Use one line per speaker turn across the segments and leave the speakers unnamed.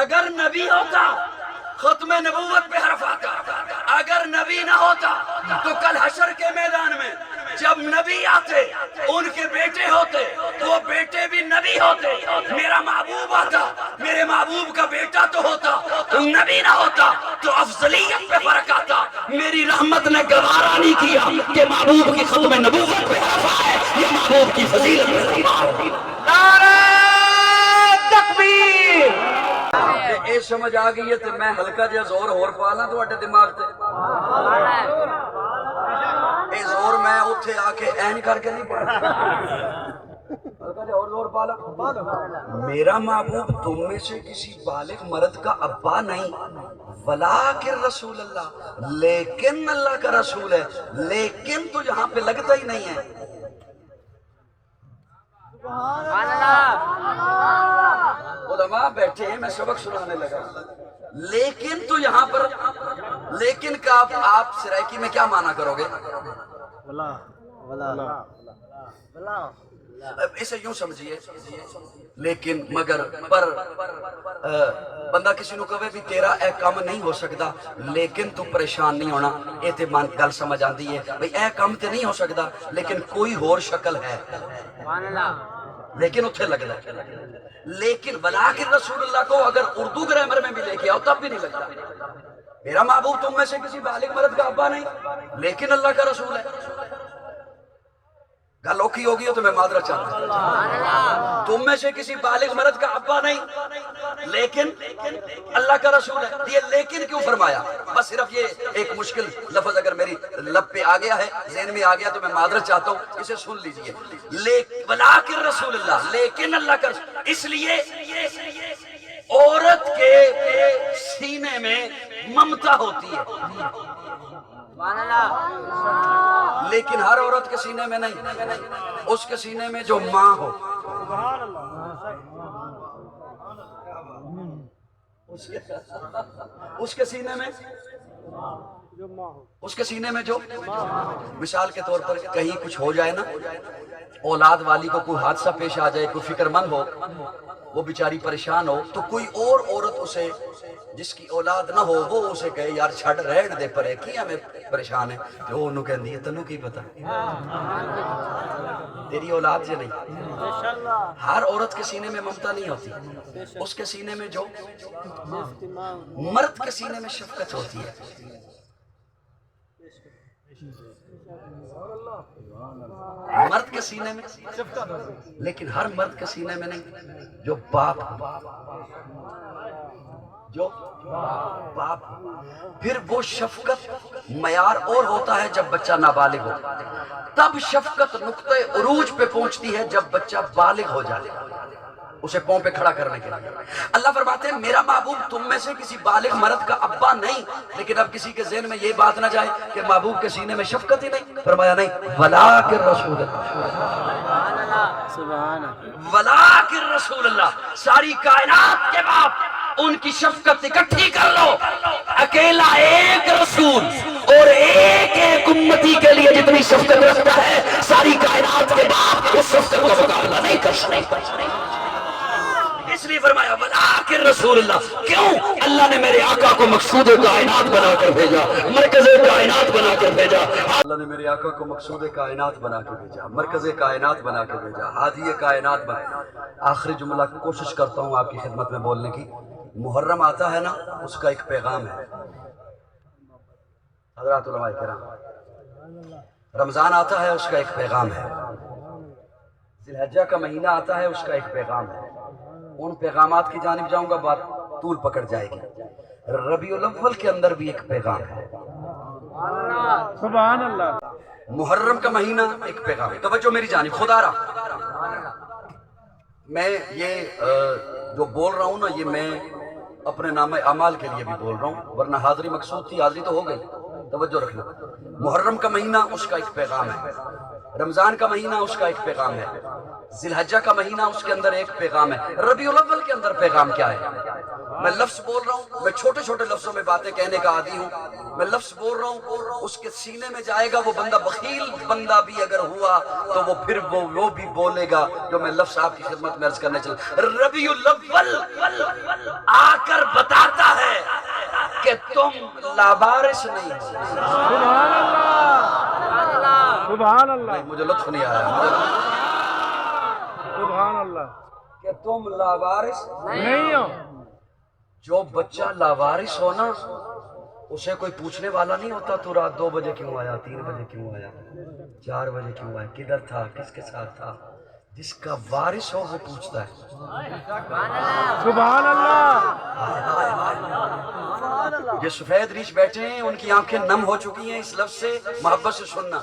اگر نبی ہوتا ختم نبوت پہ حرف آتا، اگر نبی نہ ہوتا تو کل حشر کے میدان میں جب نبی آتے ان کے بیٹے ہوتے، وہ بیٹے بھی نبی ہوتے، میرا محبوب آتا، میرے محبوب کا بیٹا تو ہوتا، نبی نہ ہوتا تو افضلیت پہ فرق آتا۔ میری رحمت نے گوارا نہیں کیا کہ محبوب کی ختم نبوت پہ حرف آئے یا محبوب کی فضیلت پہ حرف آئے۔
نعرہ تکبیر۔
اے سمجھ آ گئی ہے تو میں ہلکا جہا زور ہور پا لاں تواڈے دماغ تے، اے زور میں اتھے آ کے این کر کے نہیں پڑھا، ہلکا جہا اور زور پا لاں۔ میرا محبوب تم میں سے کسی بالغ مرد کا ابا نہیں، ولیکن رسول اللہ، لیکن اللہ کا رسول ہے، لیکن تو یہاں پہ لگتا ہی نہیں ہے۔ علماء بیٹھے ہیں، میں سبق سنانے لگا، لیکن تو یہاں پر لیکن کا آپ سرائکی میں کیا معنی کرو گے؟ اسے یوں سمجھیے، لیکن مگر پر بندہ کسی نو کہے بھی تیرا اے کام نہیں ہو سکتا لیکن تو پریشان نہیں ہونا، اے تے من گل سمجھ آندی ہے بھئی اے کام تے نہیں ہو سکتا لیکن کوئی اور شکل ہے، لیکن اتھے لگ ہے۔ لیکن ولیکن رسول اللہ کو اگر اردو گرامر میں بھی لے کے آؤ تب بھی نہیں لگتا۔ میرا محبوب تم میں سے کسی بالغ مرد کا ابا نہیں لیکن اللہ کا رسول ہے۔ گل اوکھی ہوگی ہو تو میں معذرت چاہتا ہوں۔ تم میں سے کسی بالغ مرد کا ابا نہیں لیکن اللہ کا رسول ہے۔ یہ لیکن کیوں فرمایا؟ بس صرف یہ ایک مشکل لفظ اگر میری لب پہ آ گیا ہے، ذہن میں آ گیا تو میں معذرت چاہتا ہوں، اسے سن لیجئے۔ ولیکن رسول اللہ، لیکن اللہ کا رسول، اس لیے عورت کے سینے میں ممتا ہوتی ہے لیکن ہر عورت کے سینے میں نہیں، اس کے سینے میں جو ماں ہو، اس کے سینے میں اس کے سینے میں جو مثال کے طور پر کہیں کچھ ہو جائے نا، اولاد والی کو کوئی حادثہ پیش آ جائے، کوئی فکر مند ہو، وہ بیچاری پریشان ہو، تو کوئی اور عورت اسے جس کی اولاد نہ ہو وہ اسے کہے یار چھڑ رہن دے پرے کی ہمیں پریشان ہے، تو وہ انہوں کہندی ہے تنوں کی پتا تیری اولاد سے نہیں۔ ہر عورت کے سینے میں ممتا نہیں ہوتی، اس کے سینے میں جو مرد کے سینے میں شفقت ہوتی ہے۔ مرد کے سینے میں لیکن ہر مرد کے سینے میں نہیں، جو باپ پھر وہ شفقت معیار اور ہوتا ہے جب بچہ نابالغ ہو، تب شفقت نقطہ عروج پہ پہنچتی ہے جب بچہ بالغ ہو جائے، اسے پاؤں پہ کھڑا کرنے کے لیے۔ اللہ فرماتے ہیں میرا محبوب تم میں سے کسی بالغ مرد کا ابا نہیں، لیکن اب کسی کے ذہن میں یہ بات نہ جائے کہ محبوب کے سینے میں شفقت ہی نہیں، فرمایا نہیں ولیکن رسول اللہ، ولیکن رسول اللہ، ساری کائنات کے باپ ان کی شفقت اکٹھی کر لو، اکیلا ایک رسول اور ایک ایک امتی کے لیے جتنی شفقت رکھتا ہے ساری کائنات کے باپ اس شفقت کا مقابلہ نہیں کر سکتے۔ اس لیے فرمایا ولیکن رسول اللہ، کیوں؟ اللہ نے میرے آقا کو مقصود کائنات بنا کر بھیجا، مرکز کائنات بنا کر بھیجا۔ اللہ نے میرے آقا کو مقصود کائنات بنا کے بھیجا، مرکز کائنات بنا کے بھیجا، ہادی کائنات بنا۔ آخری جملہ کوشش کرتا ہوں آپ کی خدمت میں بولنے کی۔ محرم آتا ہے نا، اس کا ایک پیغام ہے حضرات علماء کرام، رمضان آتا ہے اس کا ایک پیغام ہے، ذی الحجہ کا مہینہ آتا ہے اس کا ایک پیغام ہے۔ ان پیغامات کی جانب جاؤں گا بات طول پکڑ جائے گی۔ ربیع الاول کے اندر بھی ایک پیغام ہے،
سبحان اللہ۔
محرم کا مہینہ ایک پیغام ہے، توجہ میری جانب خدا رہا۔ میں یہ جو بول رہا ہوں نا، یہ میں اپنے نام اعمال کے لیے بھی بول رہا ہوں، ورنہ حاضری مقصود تھی، حاضری تو ہو گئی، توجہ رکھنا۔ محرم کا مہینہ اس کا ایک پیغام ہے، رمضان کا مہینہ اس کا ایک پیغام ہے، ذی الحجہ کا مہینہ، اس کے اندر ایک پیغام ہے. ربیع الاول کے اندر پیغام کیا ہے؟ میں لفظ بول رہا ہوں، میں چھوٹے چھوٹے لفظوں میں باتیں کہنے کا عادی ہوں. میں لفظ بول رہا ہوں، اس کے سینے میں جائے گا. وہ بندہ بخیل بندہ بھی اگر ہوا تو وہ پھر وہ بھی بولے گا جو میں لفظ آپ کی خدمت میں عرض کرنے چلا. ربیع الاول آ کر بتاتا ہے کہ تم لاوارث نہیں ہو.
سبحان اللہ، سبحان اللہ،
مجھے لطف نہیں آیا.
سبحان اللہ،
کہ تم لاوارث
نہیں ہو.
جو بچہ لاوارث ہو نا، اسے کوئی پوچھنے والا نہیں ہوتا تو رات 2 بجے کیوں آیا، 3 بجے کیوں آیا، 4 بجے کیوں آیا، کدھر تھا، کس کے ساتھ تھا. جس کا وارث ہو وہ پوچھتا ہے.
سبحان اللہ،
یہ سفید ریچھ بیٹھے ہیں، ان کی آنکھیں نم ہو چکی ہیں اس لفظ سے. محبت سے سننا،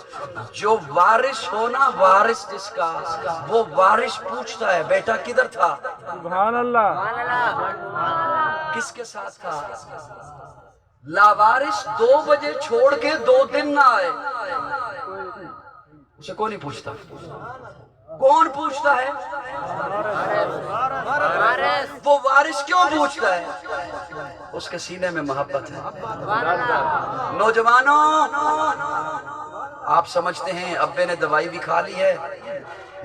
جو وارث ہو نا، وارث جس کا، وہ وارث پوچھتا ہے بیٹا کدھر تھا،
سبحان اللہ،
کس کے ساتھ تھا. لاوارث 2 بجے چھوڑ کے 2 دن نہ آئے، اسے کون نہیں پوچھتا. کون پوچھتا ہے؟ وہ وارث کیوں پوچھتا ہے؟ اس کے سینے میں محبت ہے. نوجوانوں، آپ سمجھتے ہیں ابے نے دوائی بھی کھا لی ہے،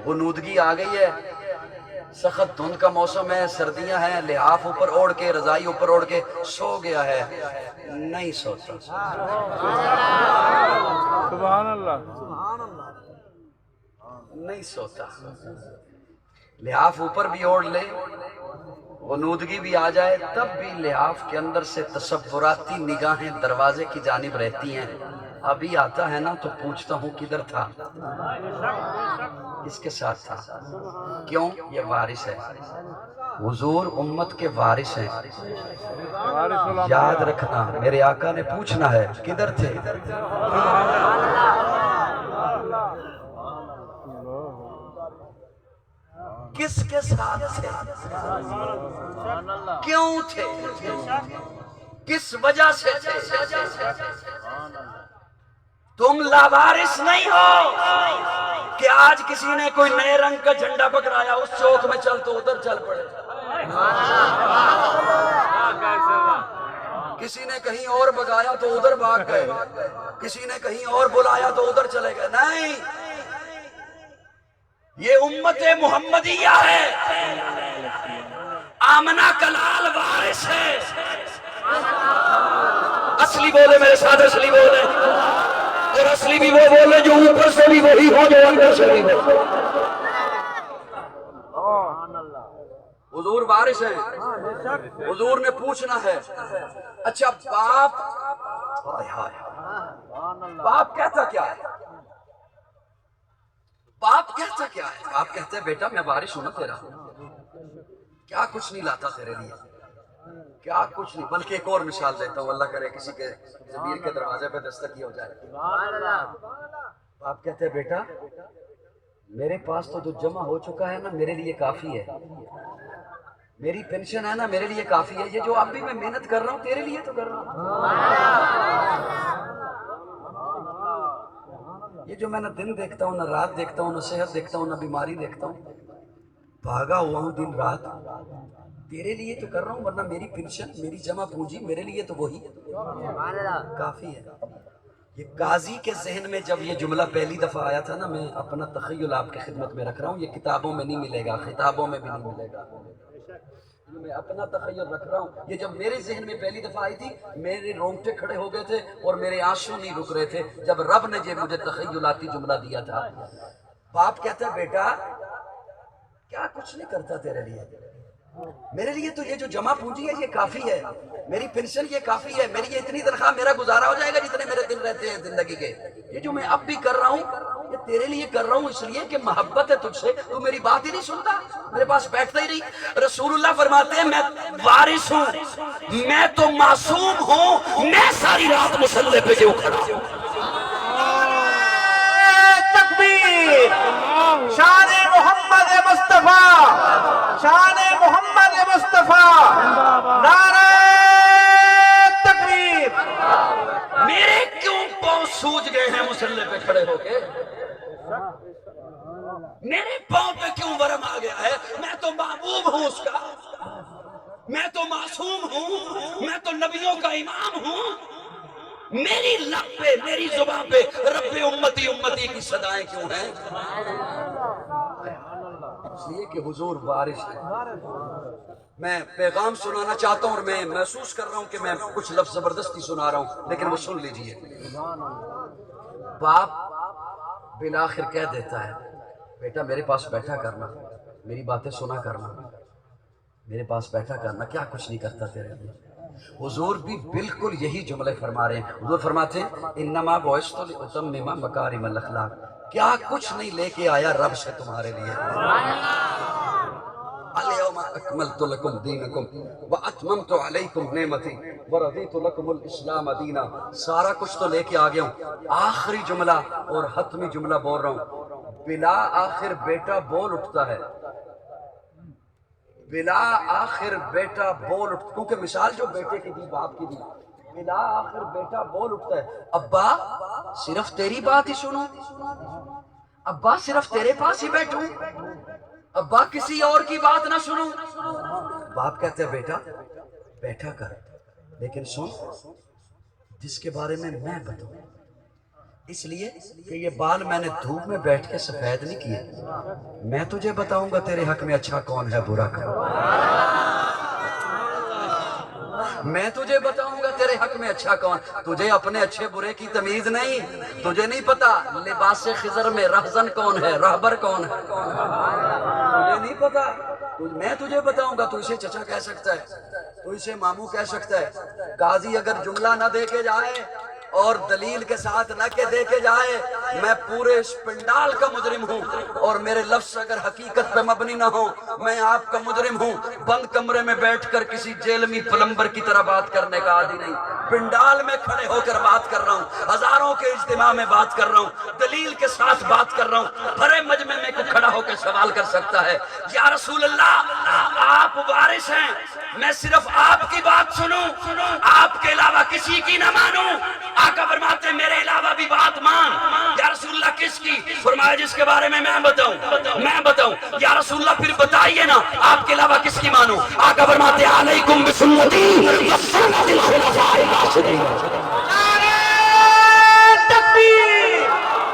غنودگی آ گئی ہے، سخت دھند کا موسم ہے، سردیاں ہیں، لحاف اوپر اوڑھ کے، رضائی اوپر اوڑھ کے سو گیا ہے. نہیں سوتا.
سبحان اللہ،
نہیں سوتا. لحاف اوپر بھی اوڑھ لے، غنودگی بھی آ جائے، تب بھی لحاف کے اندر سے تصوراتی نگاہیں دروازے کی جانب رہتی ہیں. ابھی آتا ہے نا تو پوچھتا ہوں کدھر تھا، کس کے ساتھ تھا. کیوں؟ یہ وارث ہے. حضور امت کے وارث ہیں. یاد رکھنا، میرے آقا نے پوچھنا ہے کدھر تھے. کس کے ساتھ تھے، کیوں تھے، کس وجہ سے تھے. تم لاوارث نہیں ہو کہ آج کسی نے کوئی نئے رنگ کا جھنڈا پکڑایا، اس چوک میں چل تو ادھر چل پڑے. کسی نے کہیں اور بگایا تو ادھر بھاگ گئے، کسی نے کہیں اور بلایا تو ادھر چلے گئے. نہیں، یہ امت محمدیہ ہے. آمنہ کلال وارث ہے. اصلی بولے میرے ساتھ، اصلی بولے، اور اصلی بھی وہ بولے جو اوپر سے بھی وہی ہو جو اندر سے بھی ہو. حضور وارث ہیں، حضور نے پوچھنا ہے. اچھا باپ، باپ کہتا کیا ہے؟ باپ کہتا کیا ہے؟ باپ کہتے ہیں بیٹا میں وارث ہوں نا تیرا، کیا کچھ نہیں لاتا تیرے لیے، کیا کچھ نہیں. بلکہ ایک اور مثال دیتا ہوں، اللہ کرے کسی کے ضمیر کے دروازے پہ دستک ہی ہو جائے. باپ کہتے ہیں بیٹا میرے پاس تو جو جمع ہو چکا ہے نا میرے لیے کافی ہے، میری پینشن ہے نا میرے لیے کافی ہے. یہ جو اب بھی میں محنت کر رہا ہوں تیرے لیے تو کر رہا ہوں. یہ جو میں نہ دن دیکھتا ہوں، نہ رات دیکھتا ہوں، نہ صحت دیکھتا ہوں، نہ بیماری دیکھتا ہوں، بھاگا ہوا ہوں دن رات، تیرے لیے تو کر رہا ہوں. ورنہ میری پینشن، میری جمع پونجی میرے لیے تو وہی کافی ہے. یہ قاضی کے ذہن میں جب یہ جملہ پہلی دفعہ آیا تھا نا، میں اپنا تخیل آپ کی خدمت میں رکھ رہا ہوں، یہ کتابوں میں نہیں ملے گا، خطابوں میں بھی نہیں ملے گا، میں اپنا تخیل رکھ رہا ہوں. یہ جب میرے ذہن میں پہلی دفعہ آئی تھی، میرے رونگٹے کھڑے ہو گئے تھے اور میرے آنسو نہیں رک رہے تھے جب رب نے یہ مجھے تخیلاتی جملہ دیا تھا. باپ کہتا ہے بیٹا کیا کچھ نہیں کرتا تیرے لیے، میرے لیے تو یہ جو جمع پونجی ہے یہ کافی ہے، میری پینشن یہ کافی ہے، میری یہ اتنی تنخواہ میرا گزارا ہو جائے گا جتنے میرے دن رہتے ہیں زندگی کے. یہ جو میں اب بھی کر رہا ہوں یہ تیرے لیے کر رہا ہوں اس لیے کہ محبت ہے تجھ سے. تو میری بات ہی نہیں سنتا، میرے پاس بیٹھتا ہی نہیں. رسول اللہ فرماتے ہیں میں وارث ہوں، میں تو معصوم ہوں، میں ساری رات مصلی پہ کیوں کھڑا ہوں.
تکبیر، شان محمد مصطفیٰ، شان محمد مصطفیٰ، نعرہ تکبیر.
میرے کیوں پاؤں سوج گئے ہیں مصلی پہ کھڑے ہو کے، میرے پاؤں پہ کیوں میں تو معصوم ہوں، میں تو نبیوں کا امام ہوں، میری لب پہ میری زبان پہ رب امتی امتی کی صدائیں کیوں ہیں؟ اس لیے کہ حضور وارث ہے۔ میں پیغام سنانا چاہتا ہوں اور میں محسوس کر رہا ہوں کہ میں کچھ لفظ زبردستی سنا رہا ہوں، لیکن وہ سن لیجئے۔ باپ بالآخر کہہ دیتا ہے بیٹا میرے پاس بیٹھا کرنا، میری باتیں سنا کرنا، میرے پاس بیٹھا کرنا، کیا کچھ نہیں کرتا تیرے لیے۔ حضور بھی بالکل یہی جملے فرما رہے ہیں۔ حضور فرماتے ہیں انما بعثت لاتمم مکارم الاخلاق، کیا کچھ نہیں لے کے آیا رب سے تمہارے لیے۔ الیوم اکملت لکم دینکم واتممت علیکم نعمتی ورضیت لکم الاسلام دینا، سارا کچھ تو لے کے آ گیا ہوں۔ آخری جملہ اور حتمی جملہ بول رہا ہوں، بلا آخر بیٹا بول اٹھتا ہے، بلا آخر بیٹا بول اٹھتا، کیونکہ مثال جو بیٹے کی دی باپ کی دی، بلا آخر بیٹا بول اٹھتا ہے ابا صرف تیری بات ہی سنوں، ابا صرف تیرے پاس ہی بیٹھوں، ابا کسی اور کی بات نہ سنوں۔ باپ کہتے ہیں بیٹا بیٹھا کر، لیکن سن جس کے بارے میں بتاؤں، اس لیے کہ یہ بال میں نے دھوپ میں بیٹھ کے سفید نہیں کیے، میں تجھے بتاؤں گا تیرے حق میں اچھا کون ہے برا کون، میں تجھے بتاؤں گا تیرے حق میں اچھا کون، تجھے اپنے اچھے برے کی تمیز نہیں، تجھے نہیں پتا لباس خضر میں رہزن کون ہے راہبر کون ہے، تجھے نہیں پتا، میں تجھے بتاؤں گا، تو اسے چچا کہہ سکتا ہے، تو اسے ماموں کہہ سکتا ہے، قاضی اگر جملہ نہ دے کے جائے اور دلیل کے ساتھ نہ کہ دے کے جائے، میں پورے اس پنڈال کا مجرم ہوں، اور میرے لفظ اگر حقیقت پہ مبنی نہ ہو میں آپ کا مجرم ہوں، بند کمرے میں بیٹھ کر کسی جیلمی پلمبر کی طرح بات کرنے کا عادی نہیں، پنڈال میں کھڑے ہو کر بات کر رہا ہوں، ہزاروں کے اجتماع میں بات کر رہا ہوں، دلیل کے ساتھ بات کر رہا ہوں، بھرے مجمع میں کوئی کھڑا ہو کے سوال کر سکتا ہے یا رسول اللہ آپ وارث ہیں، میں صرف آپ کی بات سنوں، آپ کے علاوہ کسی کی نہ مانوں، آقا فرماتے ہیں میرے علاوہ بھی بات مان، یا رسول اللہ کس کی؟ فرمایا جس کے بارے میں بتاؤں، یا رسول اللہ پھر بتائیے نا آپ کے علاوہ کس کی مانوں؟ آقا فرماتے ہیں علیکم بسنتی و سنت الخلفاء الراشدین،